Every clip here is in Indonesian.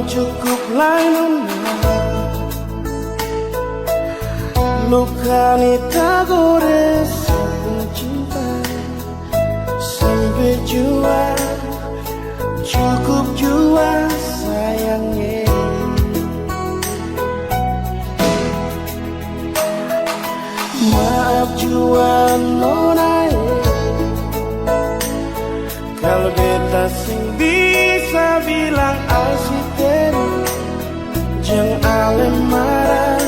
cukuplah nona, luka ni tak gores cinta sampai jua, cukup jua sayangnya. Maaf jua nona, kalau beta sing bisa bilang asisten, jangan ale marah,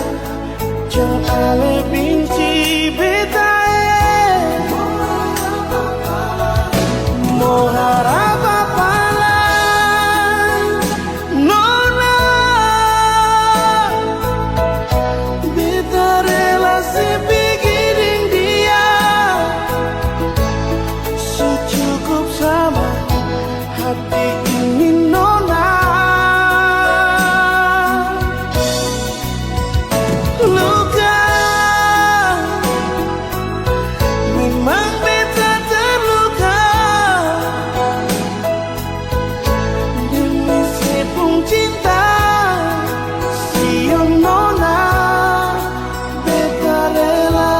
jangan ale benci beta. Mau harap apa lagi, nona, beta relasi bikin dia secukup sama hati ini nona. Luka memang beta terluka demi sepung cinta siang nona, beta rela.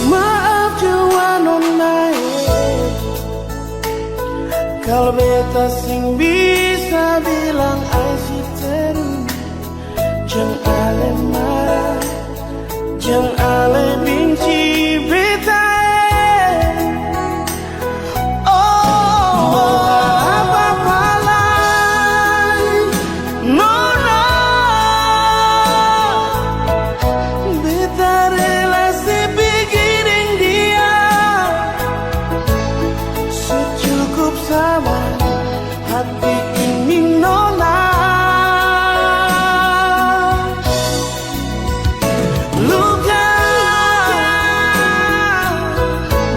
Maaf jua nona, kalau beta sing bisa bilang asisten, jangan ale marah, jangan ale benci beta. Oh, apa-apa lagi, nona, beta relasi bikin dia secukup sama hati ini nona. Luka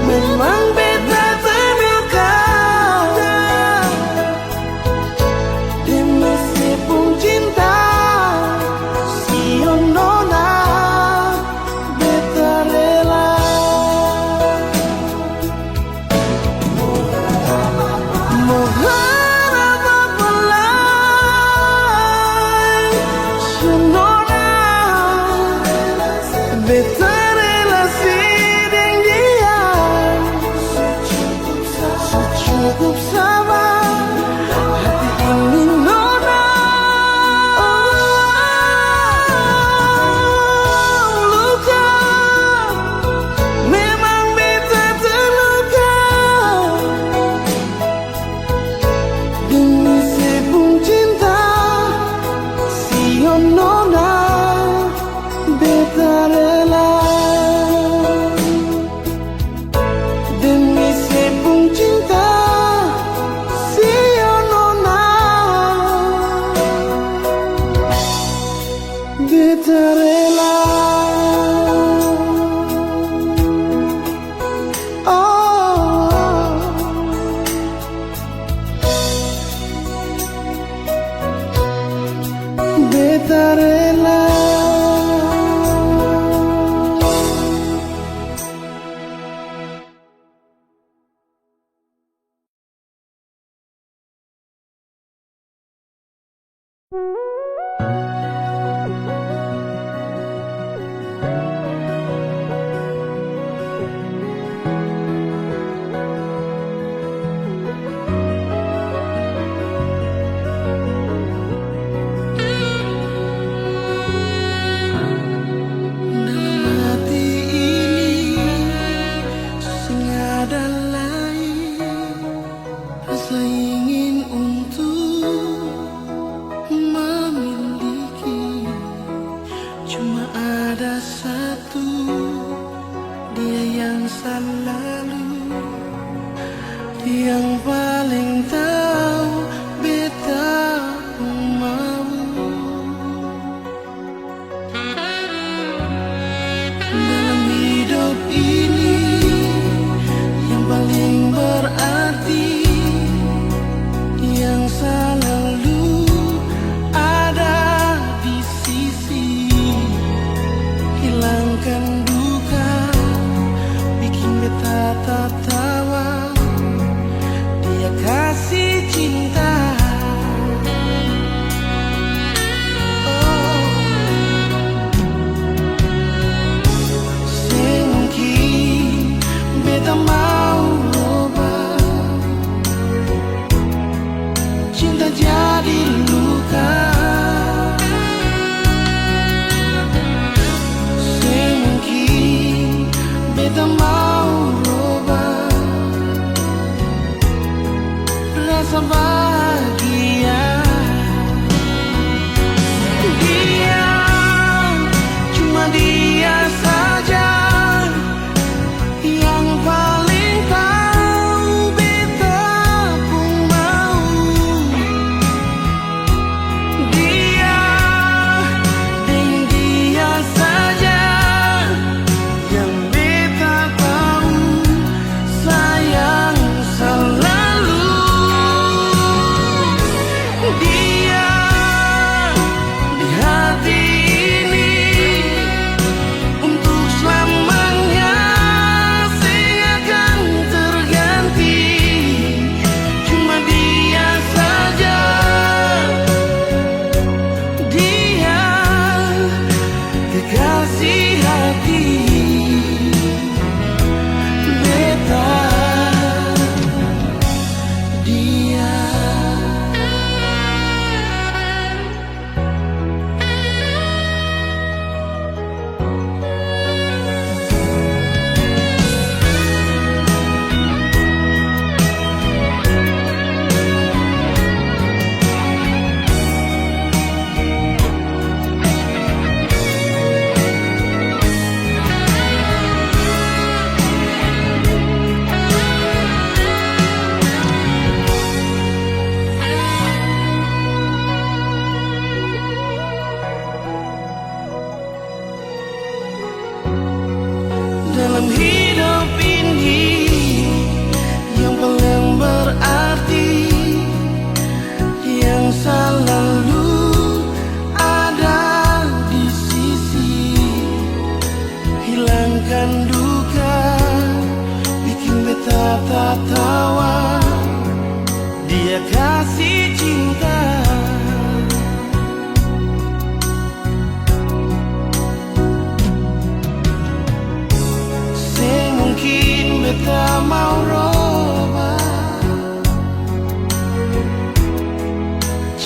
memang beta terluka demi sepung cinta siang nona, beta rela. Mau harap apa lagi, nona, beta relasi dengan dia secukup sama hati ini nona. Luka memang beta terluka demi sepung cinta siang nona, beta rela. Demi sepung cinta siang nona, beta rela. Oh, beta rela. Rasa ingin untuk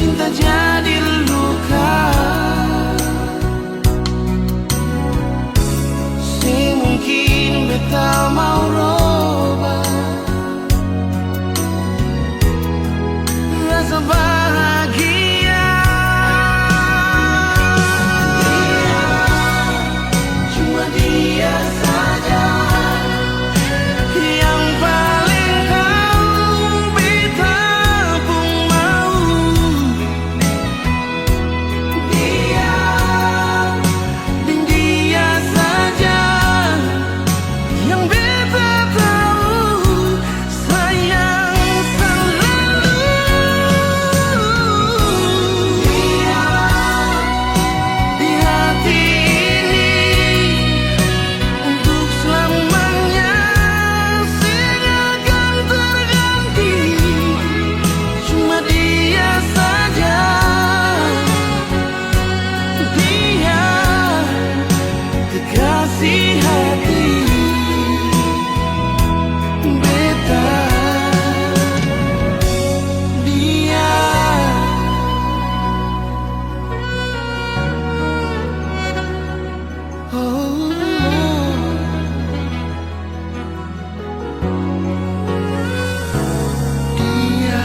cinta jadi luka. Semungkin beta mau roba rasa bahagia. Cuma dia saja yang paling tahu beta pun mau. Dia dan dia saja yang beta tahu sayang selalu. Dia di hati ini untuk selamanya seakan terganti. Cuma dia saja, dia kekasih hati beta. Dia oh, dia.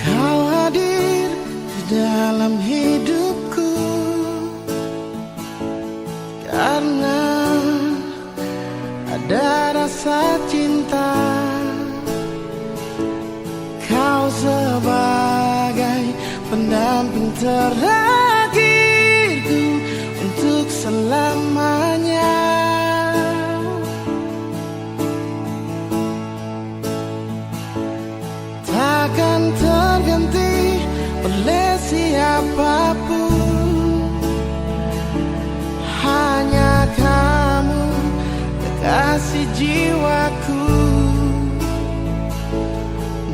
Kau hadir di dalam hidupku karena ada rasa cinta. Kau sebagai pendamping terakhirku untuk selamanya. Takkan terganti oleh siapapun, hanya kamu kekasih jiwaku.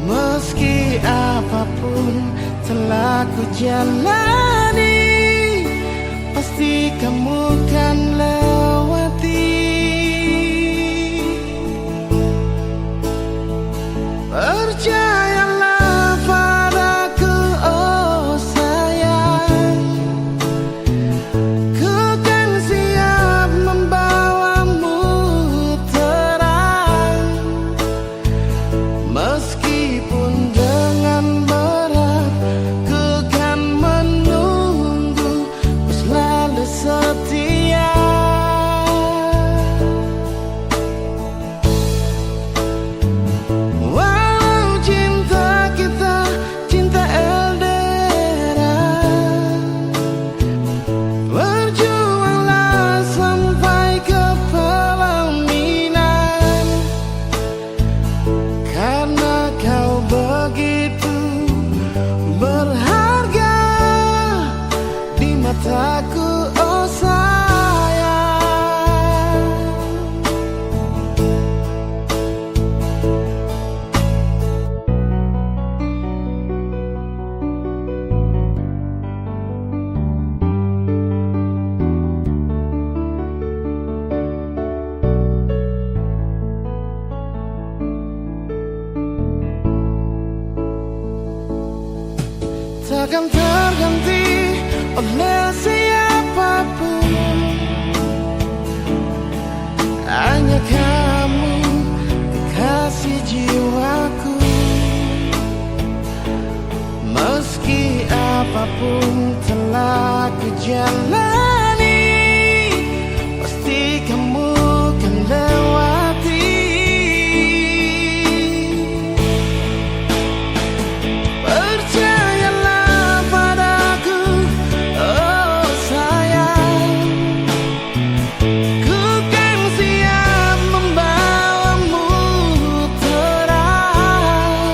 Meski apapun telah ku jalani, pasti kamu kan lewati. Percayalah padaku, oh sayang, ku kan siap membawamu terang. Meskipun dengan berat, ku kan menunggu, ku selalu setia. Walau cinta kita cinta LDR, berjuanglah sampai ke pelaminan. Karena kau begitu berharga di mataku, oh sayang. Takkan terganti oleh siapapun, hanya kamu kekasih jiwaku. Meski apapun telah ku jalani, pasti kamu kan lewati. Percayalah padaku, oh sayang, ku kan siap membawamu terang.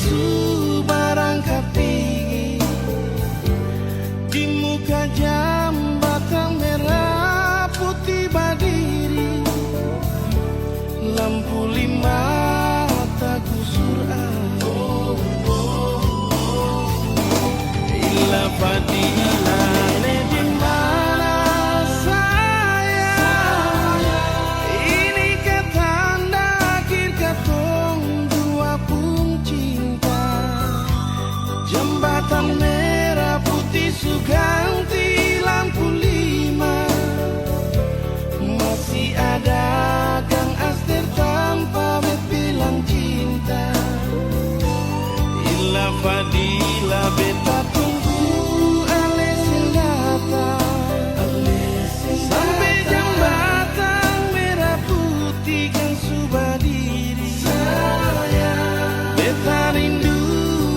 biksu barangkat tinggi di muka jambatan merah putih berdiri, lampu lima tak kusur ila fadila le di mana saya ini ketanda akhir katong dua pun cinta, jembatan merah putih suganti lampu lima, masih ada Kang Aster tanpa bilang cinta. Ila fadila beta tunggu ale senjata sampai jembatan merah putih kan sudah diri. Saya beta rindu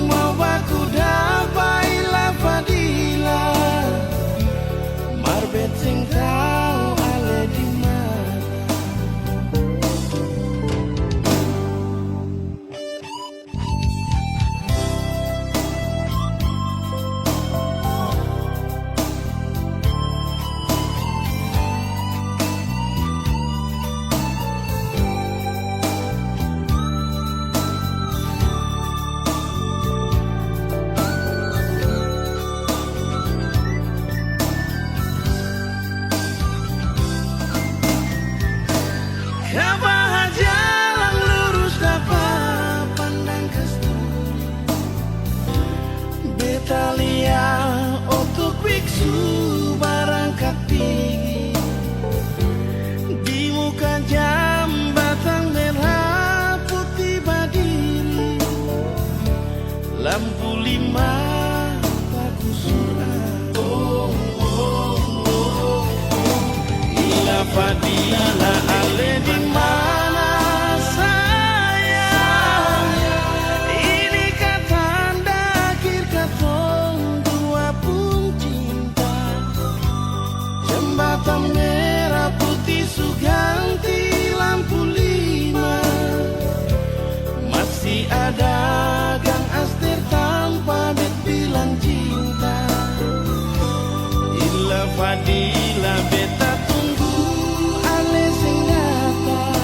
mau baku dapat ila fadila marbet sing tau ale di mana. Kabah jalan lurus dapat pandang kasturi, betalia untuk biksu barangkat tinggi di muka jambatan merah putih berdiri, lampu lima tak kusur ila fadila ale di mana saya ini katanda akhir katong dua pun cinta, jembatan merah putih suganti lampu lima, masih ada Kang Aster tanpa bilang cinta. Ila fadila beta tunggu ale senjata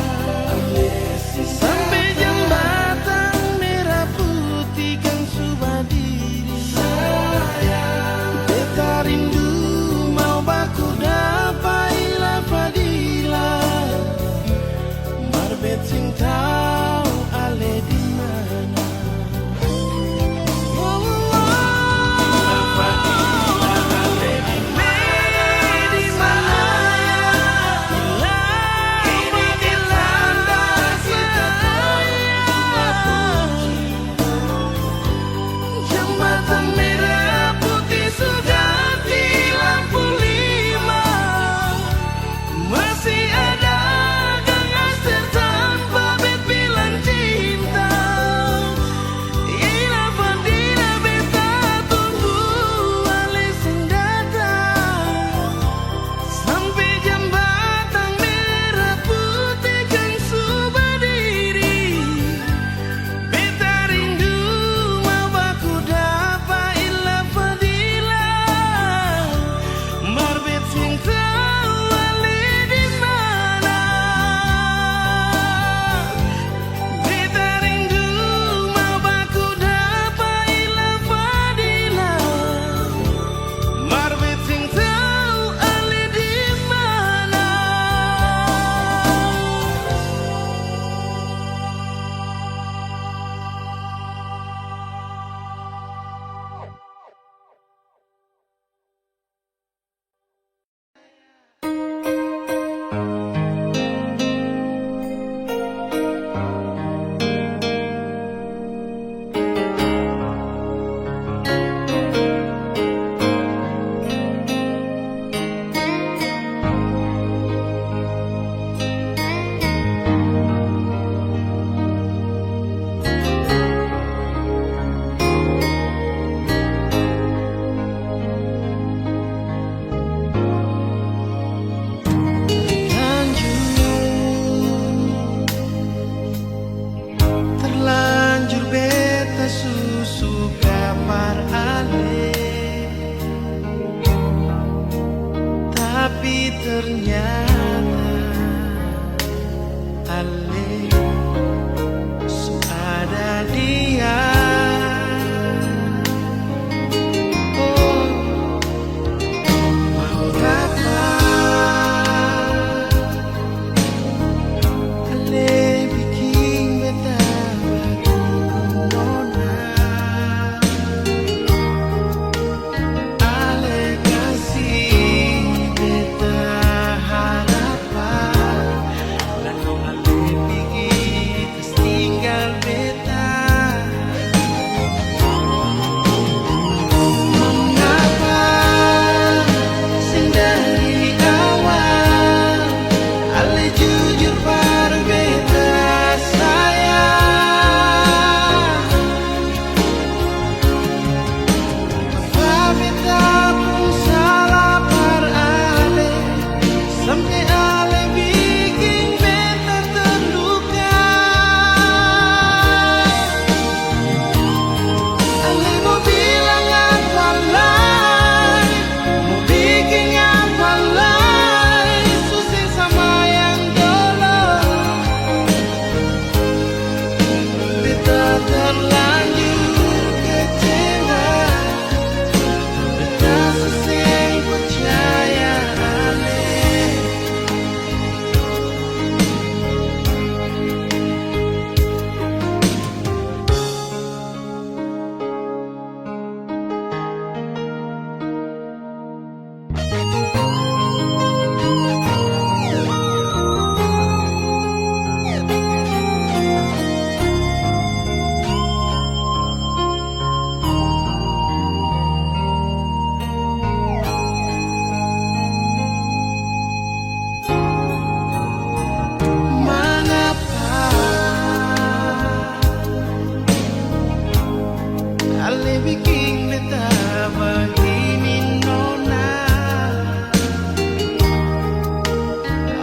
ale bikin beta begini nona,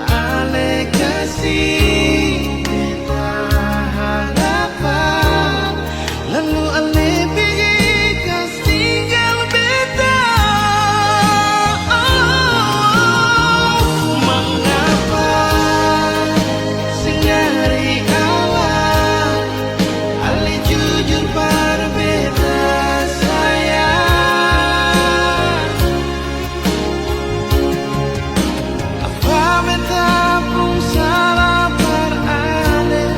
ale kasih beta harapan, lalu ale bikin kasih tinggal beta. Mengapa singari awal ale jujur pada beta sayang. Apa beta pun salah par ale,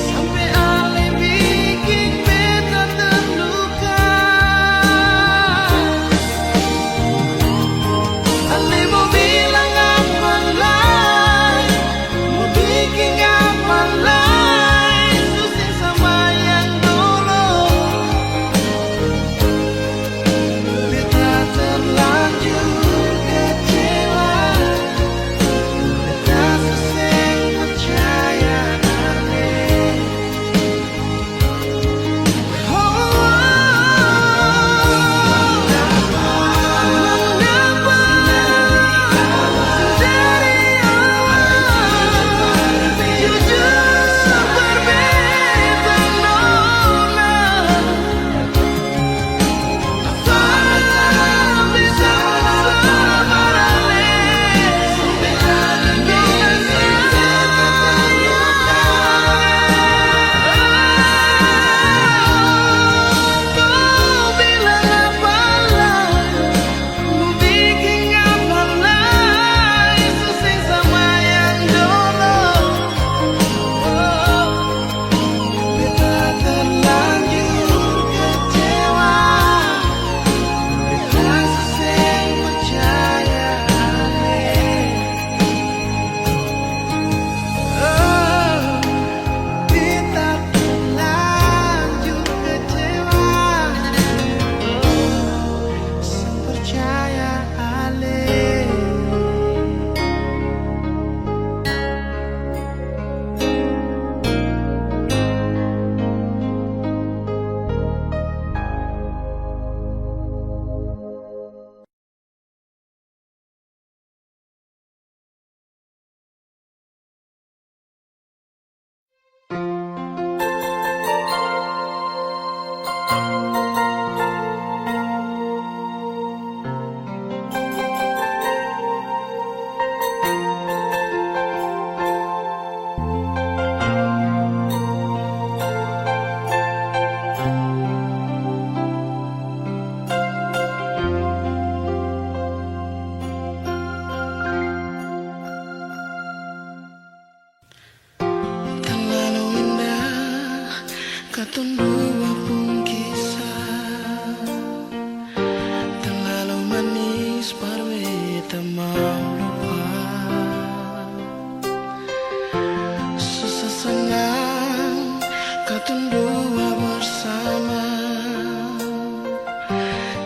sampai ale bikin beta terluka. Ale mau bilang apa lain, mau bikin apa lain, susah sama yang dulu. Beta terlanjur kecewa, beta seseng percaya ale. Terlalu indah katong dua pun kisah, terlalu manis par beta mau lupa. Susah senang katong dua bersama,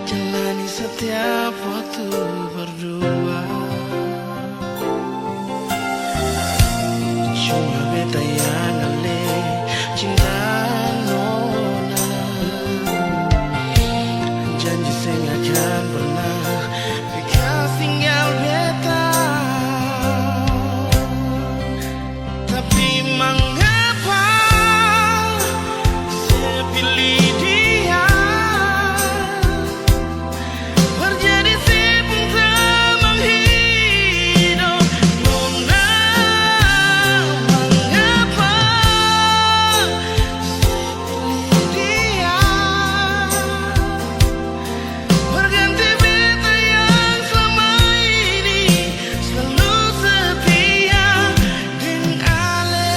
jalani setiap waktu berdua. Cuma beta yang ale cinta nona, janji saya nggak akan pernah bekas tinggal beta. Tapi mengapa saya pilih dia, terjadi sibuk tak menghidup nona. Mengapa saya pilih dia, berganti beta yang selama ini selalu setia dengan ale.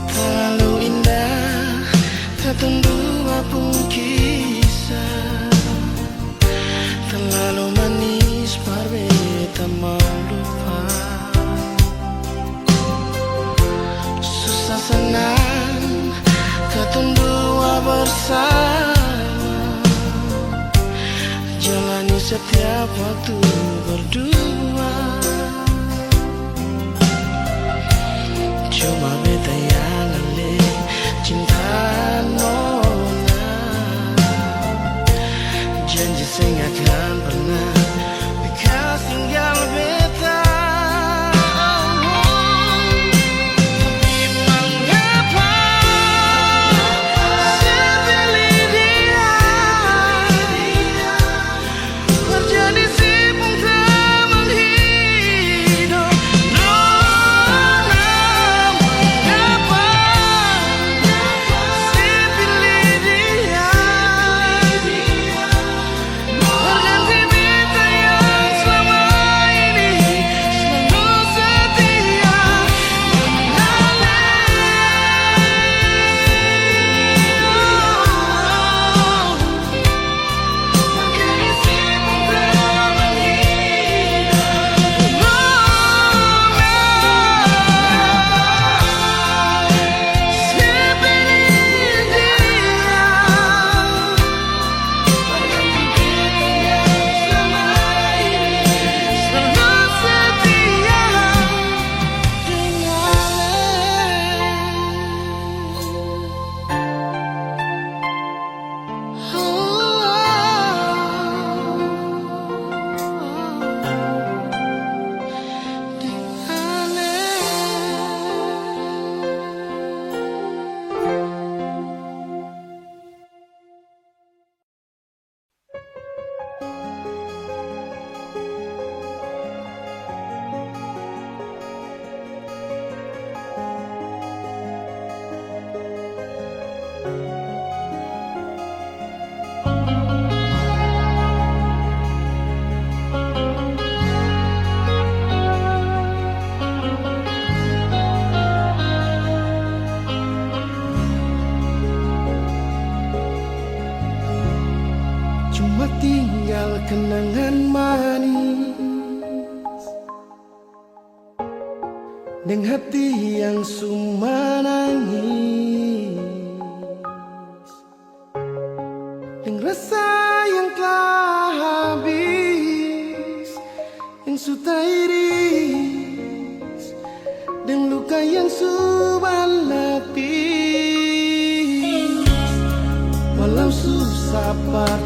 Terlalu indah katong dua pun kisah, terlalu manis par beta mau lupa. Susah senang katong setiap waktu berdua. Cuma beta yang alih cinta nona. Janji saya gak akan pernah bekas tinggal beta. Cuma tinggal kenangan manis dan hati yang suma nangis, dan rasa yang telah habis, yang sudah iris, dan luka yang sudah lapis. Walau susah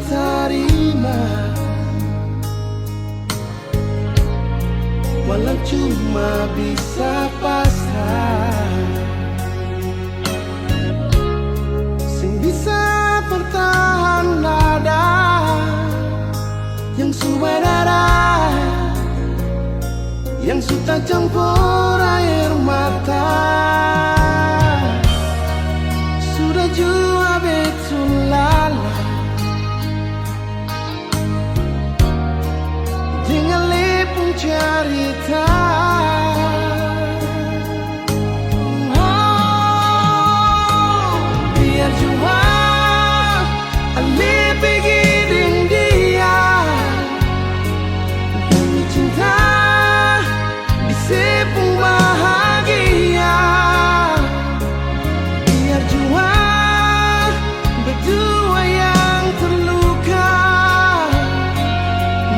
terima, walau cuma bisa pasrah, sing bisa bertahan nada yang sudah darah, yang sudah campur air mata. Sudah jua betul lala dengan lepung cerita. Biar jua Ali pergi dengan dia, demi cinta di sepung bahagia. Biar jua berdua yang terluka.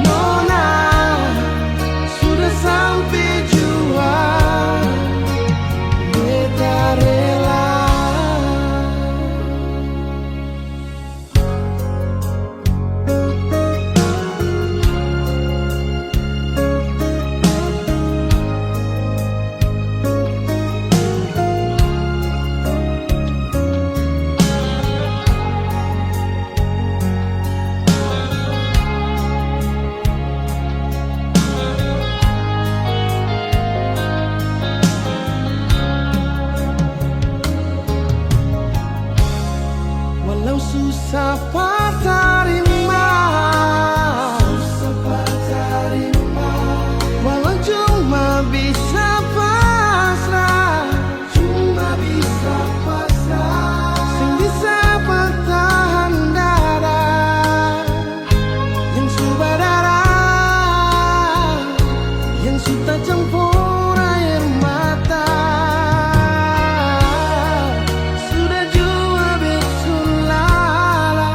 Nona sudah sampai jua, beta rela. Walau susah terima, walau cuma bisa pasrah, sing bisa bertahan dada yang sudah darah, yang sudah campur air mata. Sudah jua betul lala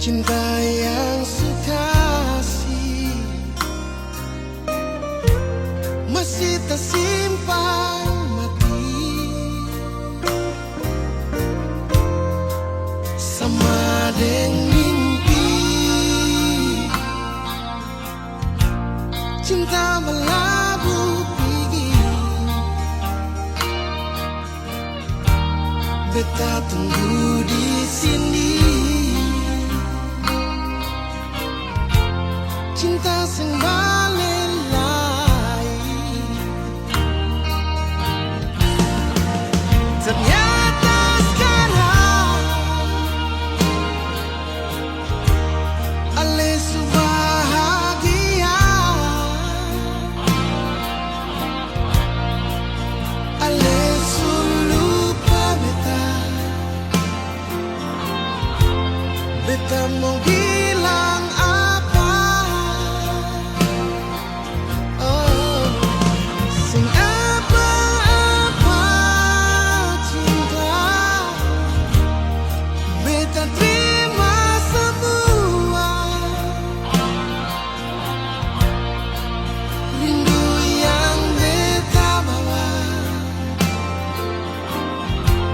cinta yang sukasih masih tersimpan mati sama dengan mimpi cinta melabuh pergi. Beta tunggu di sini, cinta sing balelai. Ternyata sekarang ale bahagia, ale lupa beta. Beta mau bilang apa? Oh, sing apa-apa cinta. Beta terima semua. Rindu yang beta bawa,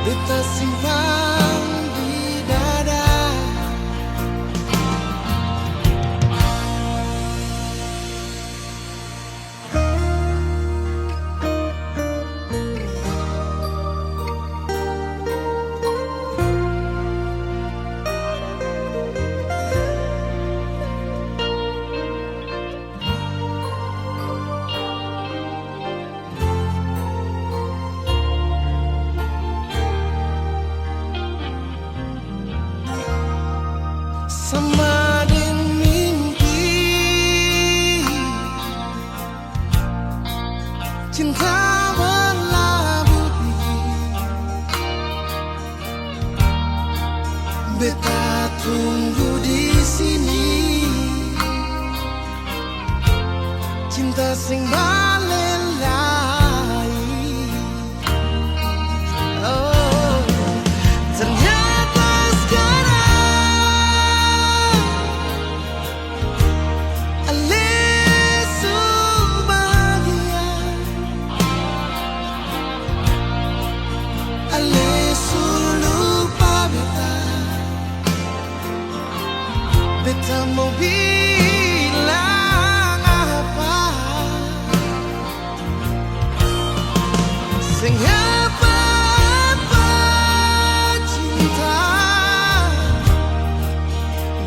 beta simpan di dada. Sama dengan mimpi cinta berlabuh pergi. Beta tunggu di sini, cinta sing balelai. Oh, ternyata sekarang ale bahagia, ale lupa beta. Beta mau bilang apa? Sing apa-apa cinta.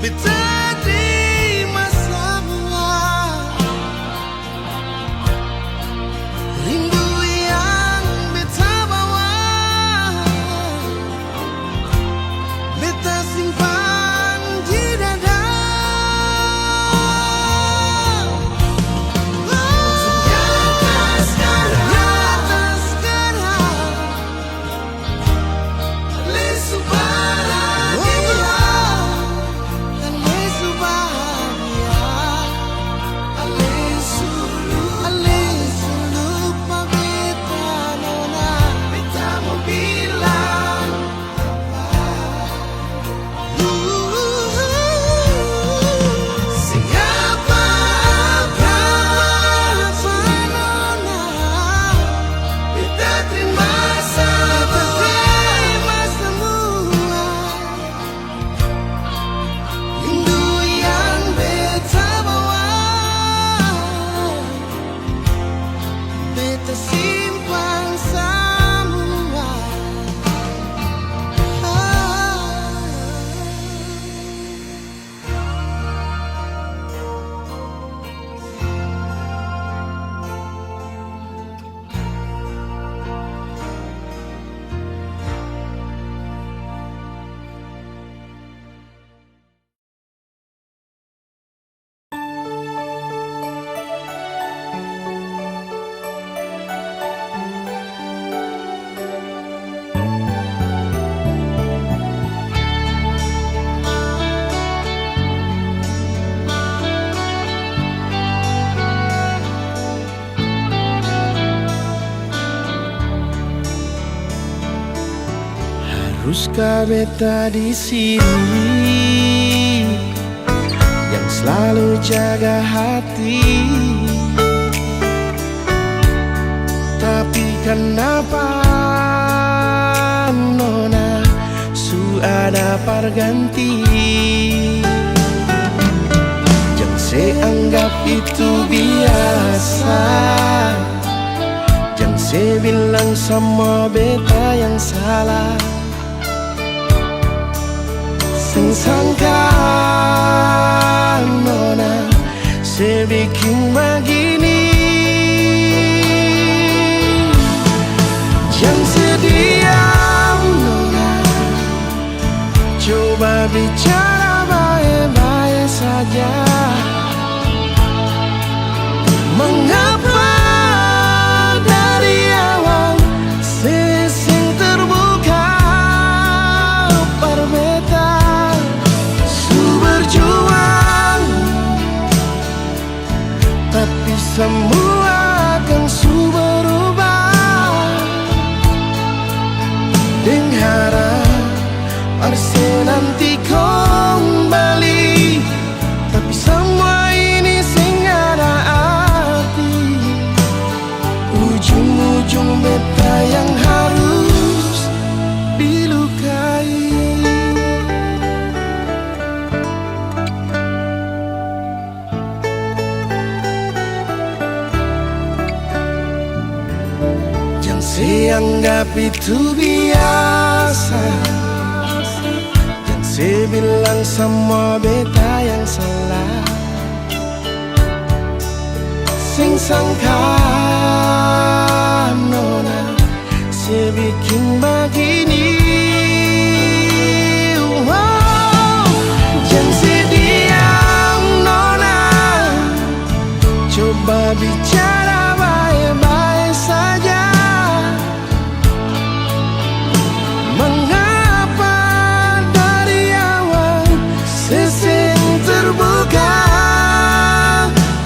Beta terima semua. Rindu yang beta bawa, beta simpan di dada. Ternyata sekarang lesu bahagia, lesu bahagia, lesu lupa beta nona. Beta mau bilang apa? Sing apa-apa nona. Beta terima semua. Rindu yang beta bawa, beta simpan semua. Haruskah beta di sini selalu jaga hati. Tapi kenapa nona su ada perganti? Jangan saya anggap itu biasa. Jangan saya bilang sama beta yang salah. Sing sangka nona saya bikin begini. Jangan sediam nona, coba bicara baik-baik saja. Mengapa dari awal sesing terbuka perbedaan? Su berjuang, tapi semua akan su berubah. Dengan harap Arse nanti kembali, tapi semua ini sing ada arti. Ujung-ujung beta yang harus dilukai. Jangan saya anggap itu biasa. Jangan saya bilang sama beta yang salah. Sing sangka nona saya bikin begini. Wow. Jangan sediam nona, coba bicara baik-baik saja. Mengapa dari awal sesing terbuka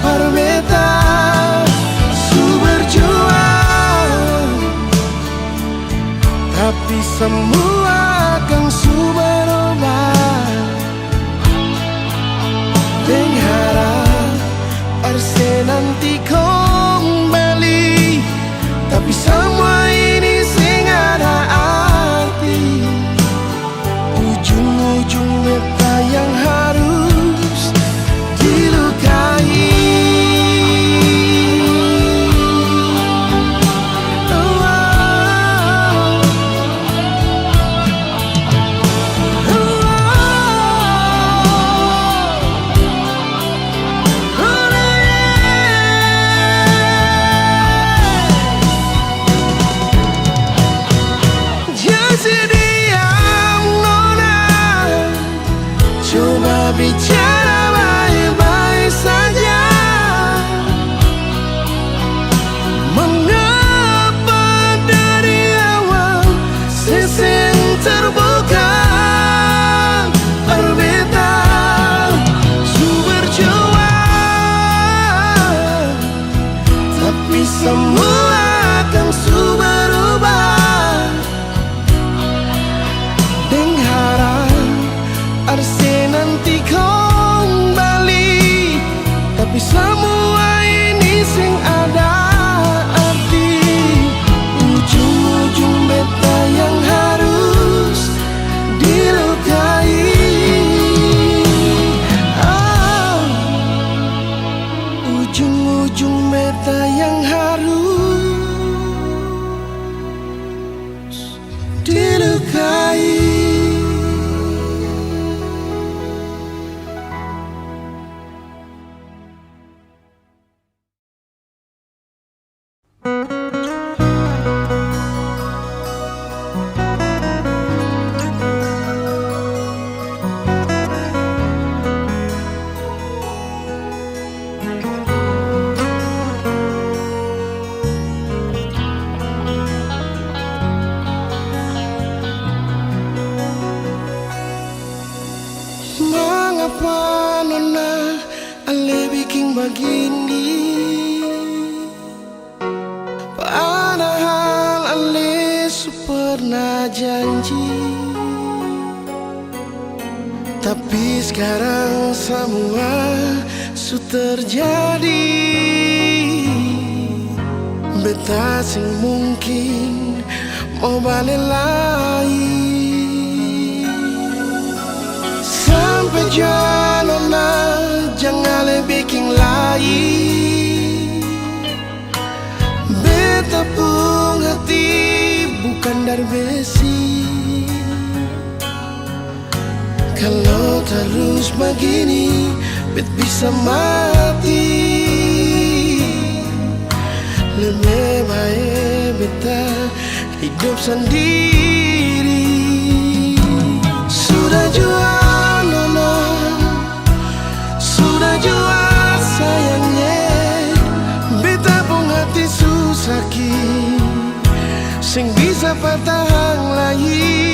perbedaan? Su berjuang, tapi semua akan su berubah. Dengan harap Arse nanti kembali, tapi semua ini sing ada arti. Ujung-ujung beta yang harus dilukai. Coba bicara baik-baik saja. Mengapa dari awal sesing terbuka perbedaan? Su berjuang, tapi semua akan su berubah. Dengan harap Arse nanti kembali, tapi semua ini sing ada arti. Ujung-ujung beta yang harus dilukai. Ujung-ujung beta yang harus dilukai. Mengapa nona ale bikin begini? Padahal ale su pernah janji Tapi sekarang semua sudah terjadi. Beta sing mungkin mau balik lagi. Sampai jalan jangan lebih bikin lagi. Beta pun hati bukan dari besi. Kalau terus begini, bet bisa mati. Lebih baik beta hidup sendiri. Sudah jua nona, sudah jua sayangnya. Beta pun hati susah ki, sing bisa bertahan lagi.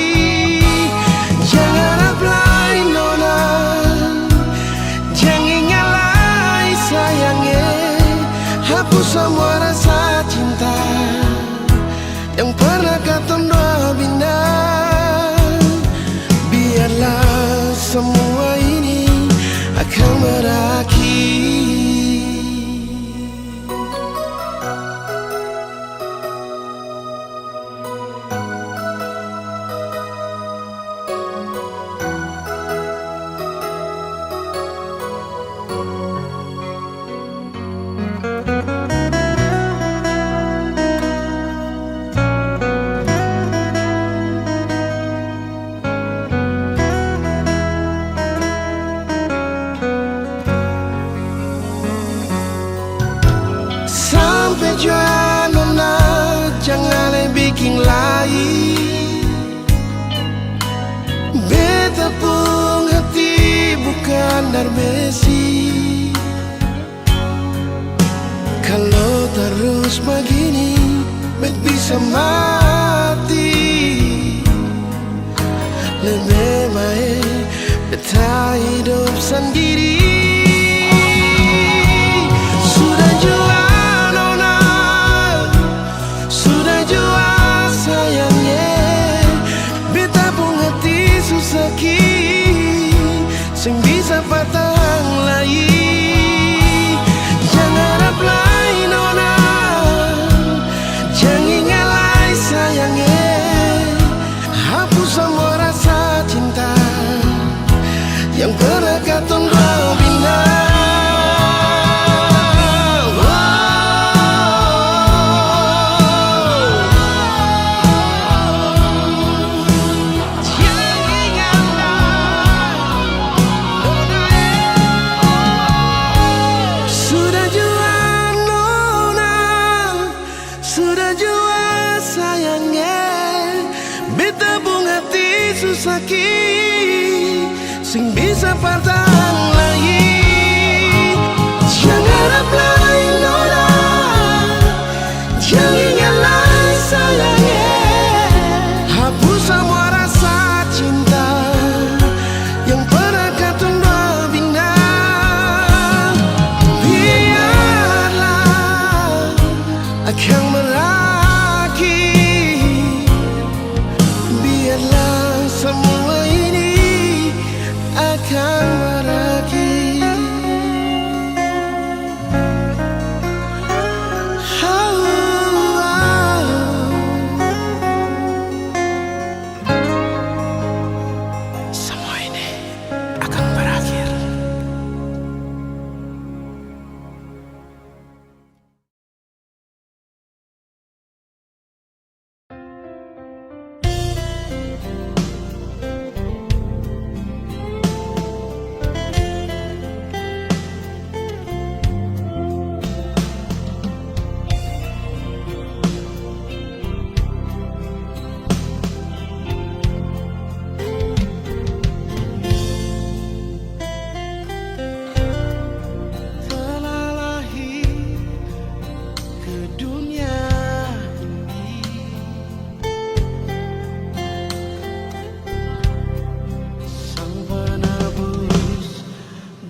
Jangan apply nona, jangan nyalai sayangnya. Hapus semua rasa cinta yang pernah katong dua bina. Biarlah semua ini akan berakhir. Nona, jangan bikin lagi. Beta pun hati bukan dari besi. Kalau terus begini, bet bisa mati. Lebih baik beta hidup sendiri. Sudah jua sing bisa bertahan lagi. Jangan apply nona, jangan nyalai sayangnya. Hapus semua rasa cinta yang pernah katong dua bina. Beta pun hati susah ki, sing bisa bertahan lagi. Jangan apply nona, jangan nyalai sayangnya. Hapus semua rasa cinta yang pernah katong dua bina. Biarlah akan berakhir. Biarlah semua ini akan berakhir. Semua ini akan berakhir.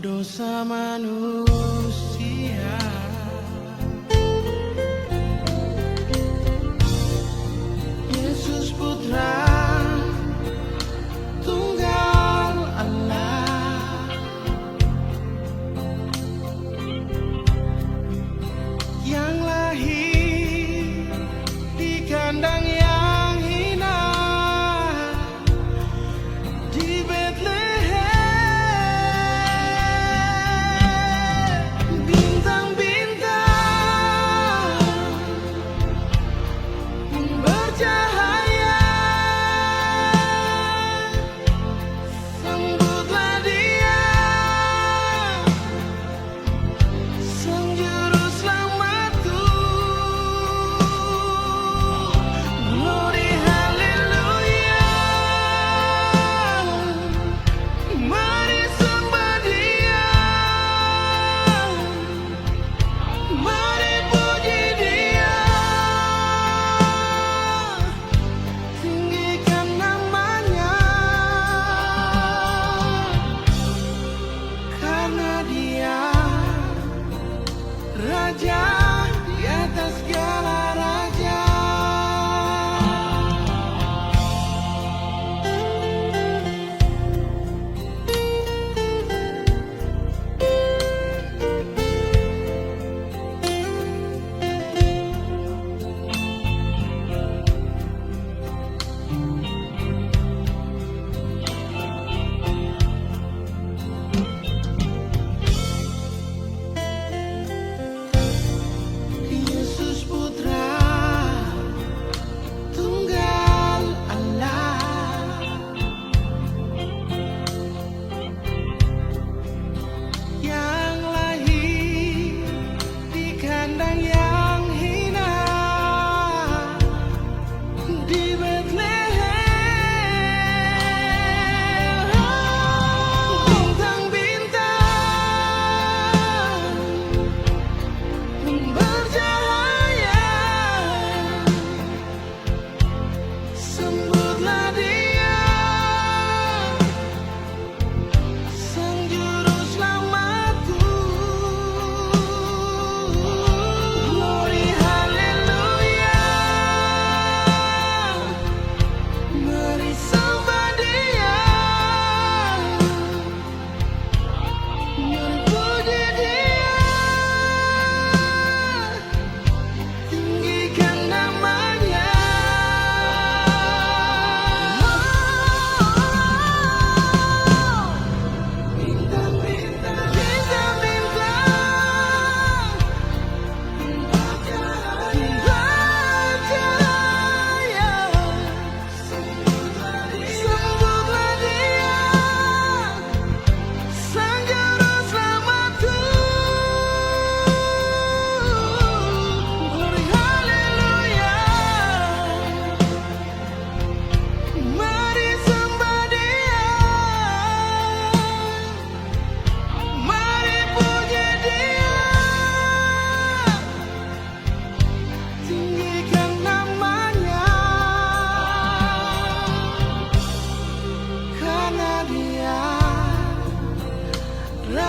Dosa manusia, Yesus Putra Tunggal Allah.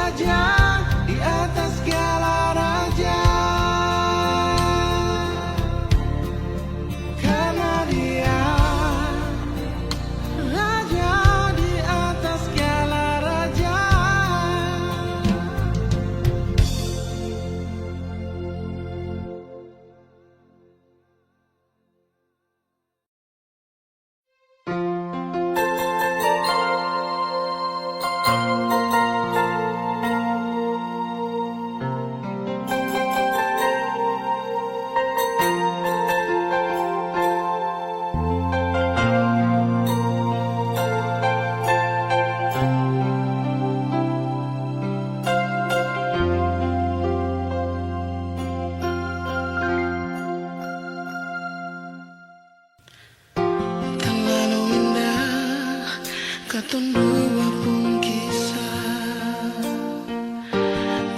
raja di atas segala raja. Karena dia raja di atas segala raja. Terlalu indah katun dua pun kisah,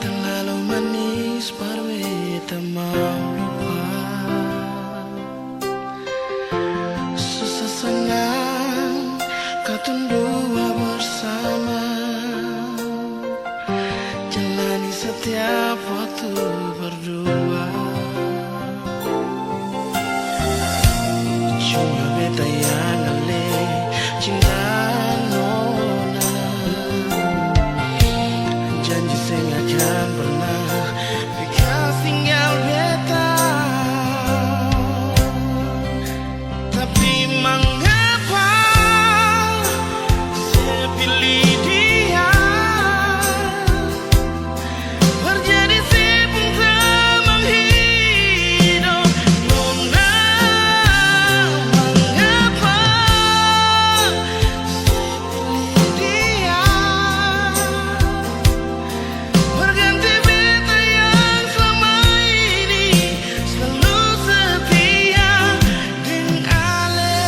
terlalu manis parwe tak mau lupa. Susah senang katun dua bersama, jalani setiap waktu berdua. Cuma beta yang ale cinta nona, janji saya nggak akan pernah bekas tinggal beta. Tapi mengapa saya pilih dia, terjadi sibuk teman hidup nona. Mengapa saya pilih dia, berganti beta yang selama ini selalu setia dengan Ale.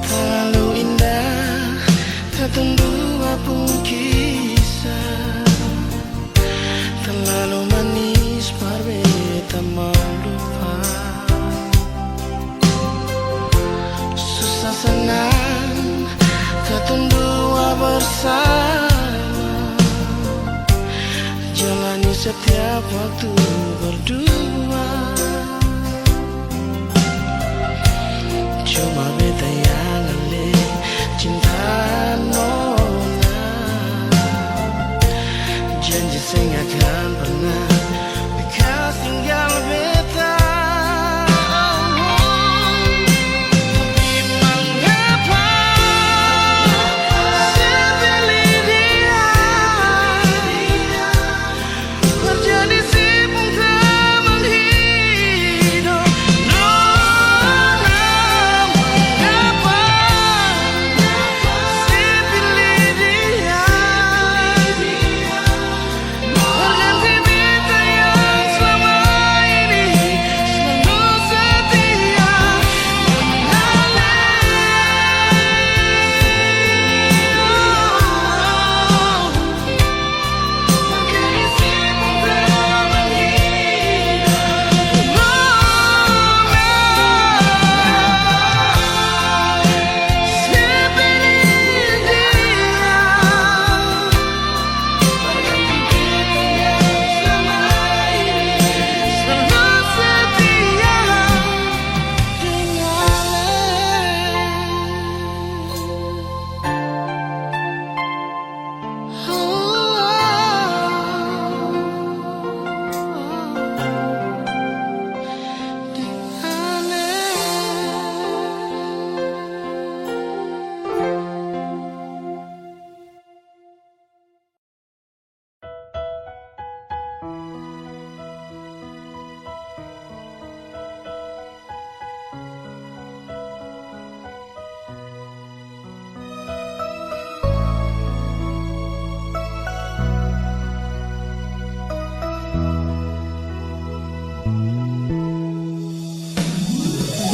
Terlalu indah katun dua pun kisah, terlalu manis parwe tak mau lupa. Susah senang katun dua bersama, jalani setiap waktu berdua. Cuma beta yang ale cinta nona, janji saya nggak akan pernah bekas tinggal beta. Tapi mengapa saya pilih dia, terjadi sibuk teman hidup nona. Mengapa saya pilih dia, berganti beta yang selama ini selalu setia dengan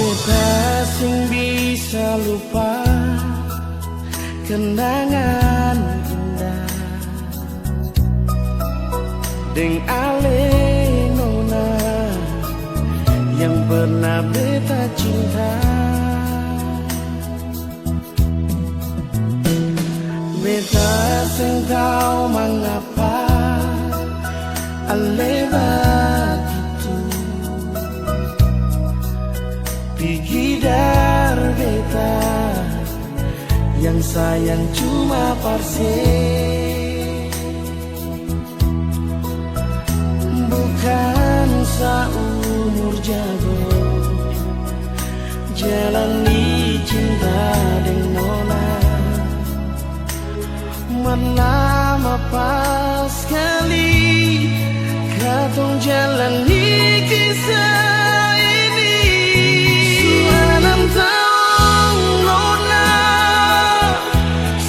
beta sing bisa lupa kenangan indah deng ale nona yang pernah beta cinta. Beta sing tau mengapa ale begitu pigidar beta yang sayang cuma parse, bukan seumur jago jalani cinta dengan nona. Lama pas sekali katong jalani kisah ini. Sudah 6 tahun nona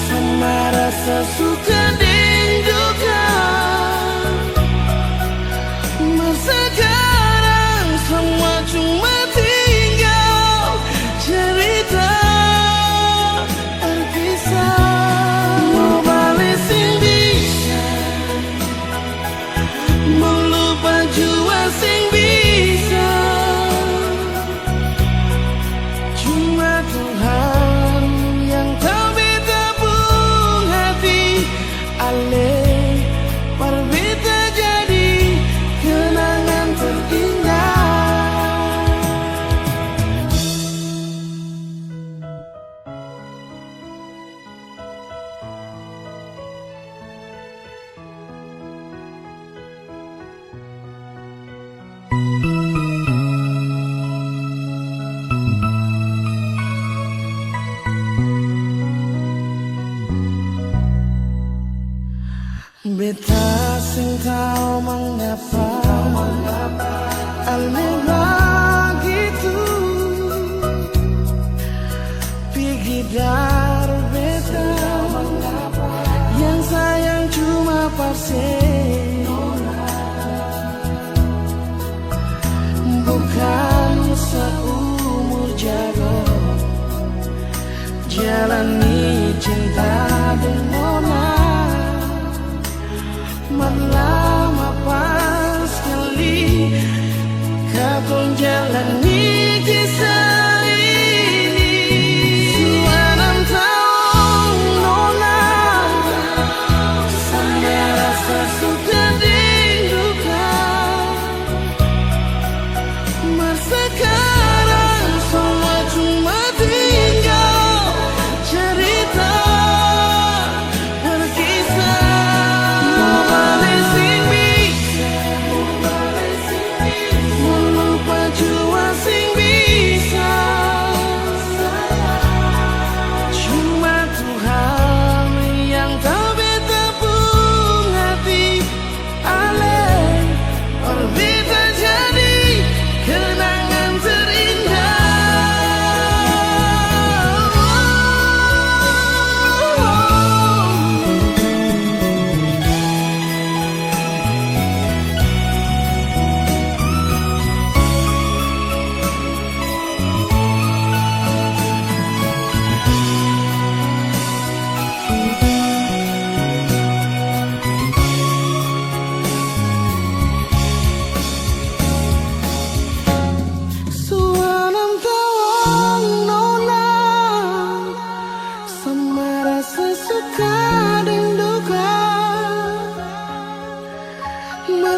sama rasa suka dan duka. Masa sekarang semua cuma tinggal cerita terpisah. Beta sing tau mengapa ale begitu pigidar beta yang sayang cuma parse, bukan seumur jago jalani cinta dengan nona. Lama pas sekali katong jalani kisah ini. Sudah 6 tahun nona sama rasa suka dan duka. Masa sekarang semua cuma tinggal cerita berkisah.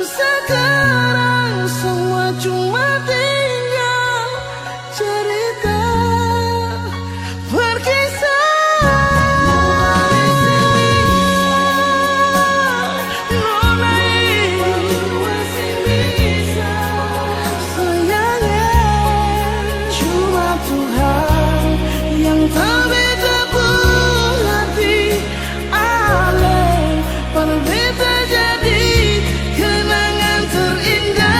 Sekarang semua cuma tinggal cerita berkisah. Nona masih bisa sayangnya cuma Tuhan yang tahu beta pun hati ale berbeda jadi kenangan terindah.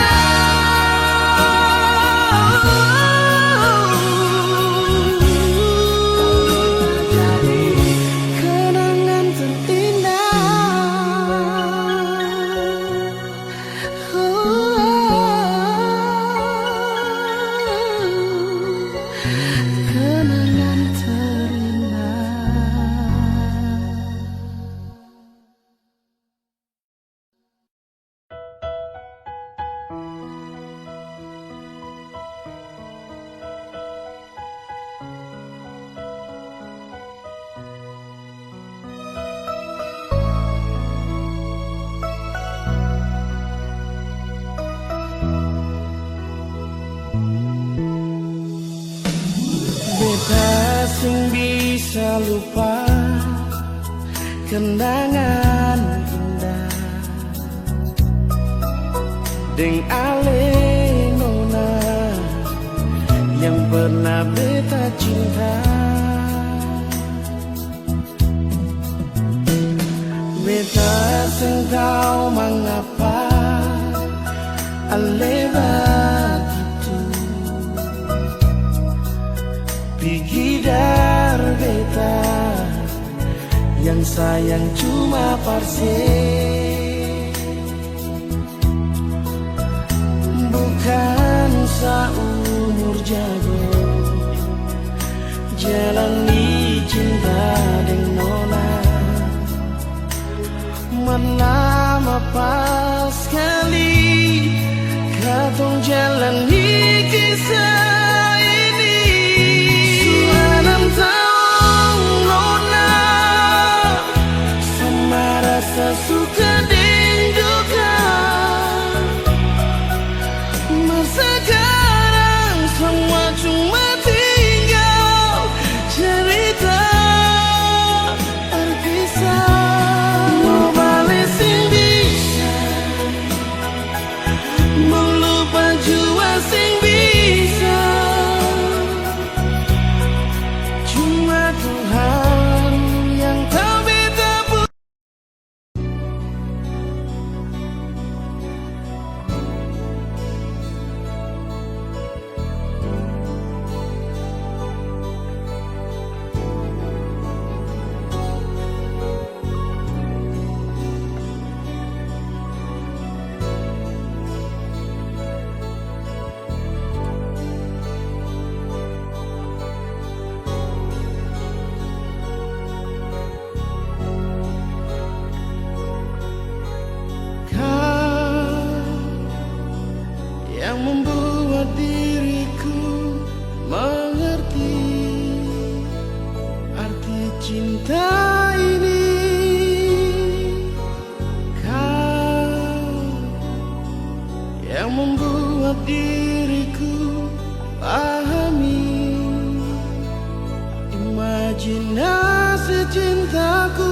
lupa kenangan indah deng ale nona yang pernah beta cinta. Beta seng tahu mengapa ale begitu pergi dari beta yang sayang cuma parse. Bukan seumur jago jalani cinta dengan nona, melama pas sekali katong jalani kisah ini. Sudah 6 tahun nona, sama rasa suka dan duka. Sekarang semua cuma tinggal cerita terpisah. Mau balik sing bisa, melupa jua sing bisa. Cuma Tuhan yang tahu beta pun. Yang membuat diriku mengerti arti cinta ini. Kau yang membuat diriku pahami imajinasi cintaku.